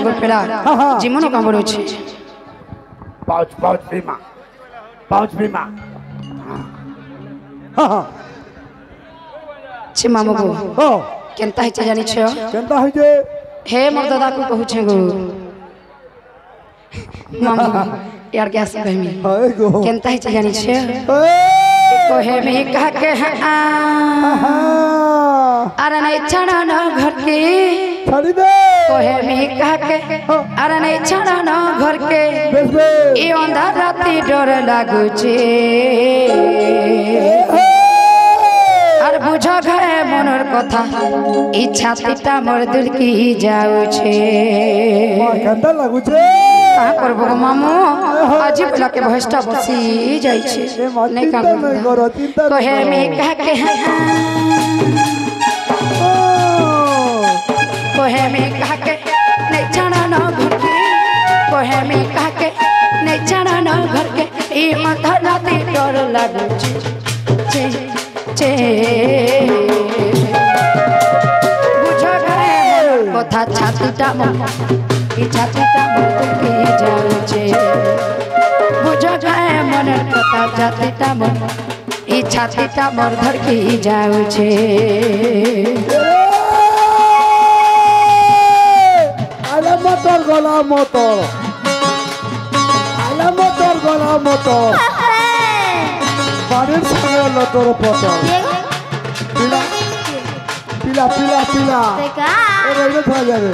गोपेरा जीवन का बड़ो छे पाउच पाउच बीमा हां हां छे मामू को हो केनता है जानी छे केनता है जे हे मोर दादा को कहू छे गो मामू यार क्या से कहमी हाय गो केनता है जानी छे कोहे में कह के अरे नहीं छड़ा ना घर के छड़ी दे कोहे में कह के अरे नहीं छड़ा ना घर के ई अंधार राती डर लागू छे আর বুঝো ঘরে মনের কথা এই ছাতিটা মোর দিল কি যাউছে কেনটা লাগুছে কা করব গো মামু আজি বলাকে ভয়সটা বসি যাইছে নাই কা করো চিন্তা কহে মে কাকে কহে মে কাকে নাই ছাড়া না ঘরকে কহে মে কাকে নাই ছাড়া না ঘরকে এই মাথা রাতে ডর লাগুছে বুঝা গায়ে কথা ছাতিটা মন এই ছাতিটা মন কি যাচ্ছে বুঝা গায়ে মনের কথা ছাতিটা মন এই ছাতিটা মন ধর কি যাচ্ছে আলা মোটর গলা মোটর আলা মোটর গলা মোটর বাড়ির সঙ্গে হলো তোর পটল পিলা পিলা পিলা পিলা এটা খাওয়া যাবে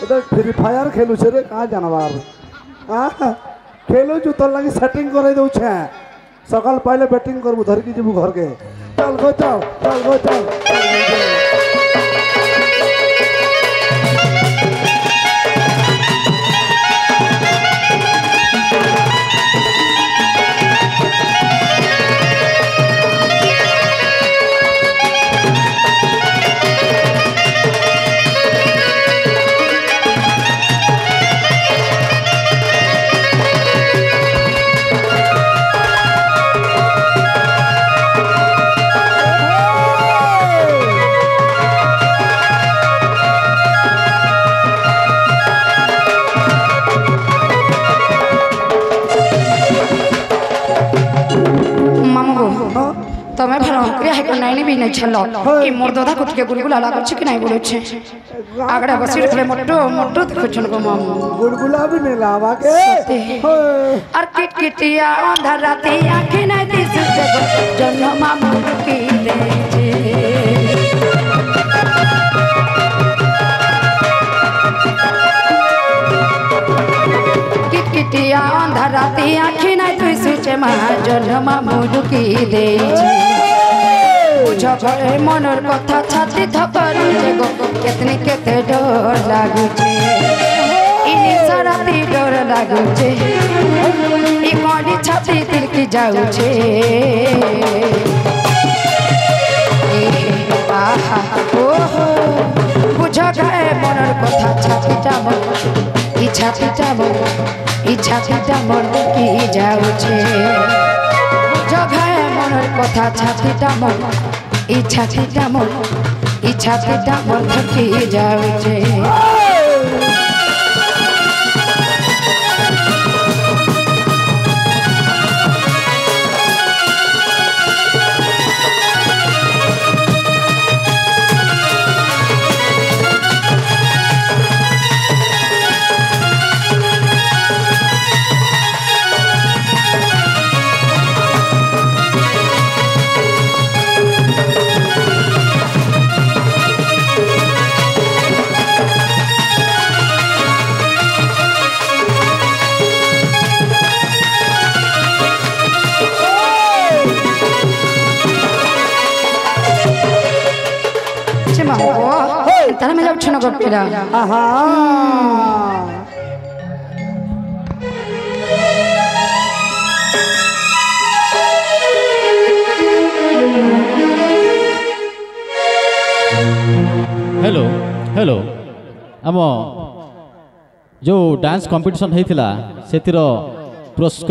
এটা ফ্রি ফায়ার খেলুছে রে কাঁ জানবার খেলুছু তোর লাগি সেটিং করে দেউছে সকাল পাইলে ব্যাটিং করবু ধরকি যাবু ঘরকে চল গো চল চল গো চল तुम्हें भला क्रिया है नहीं भी नहीं छलो ई मोर दोधा कुछ के गुलगुला लागो छ कि नहीं बोलो छे आगड़ा बसी रखले मोटो मोटो देखो छन को मामू गुलगुला भी नहीं लावा के और किटकिटिया अंधार राती आंखें नहीं दिस जगो जन्म मामू की दे किटकिटिया अंधार राती आंखें नहीं दिस मा जन्म मामू की दे बुझो घरे मनर कथा छाती थकरुचे गो केतने केते डर लागुचे इनी सराती डर लागुचे ई कोडी छाती तिलकी जाउचे आहा ओहो बुझो घरे मनर कथा छातीटा मन ई छातीटा मन की जाउचे बुझो घरे मनर कथा छातीटा मन इच्छा छातीटा मन थकी जाउचे तारा में जब छनो गोपेरा आहा हेलो हेलो आम जो डांस कंपटीशन होता से पुरस्कार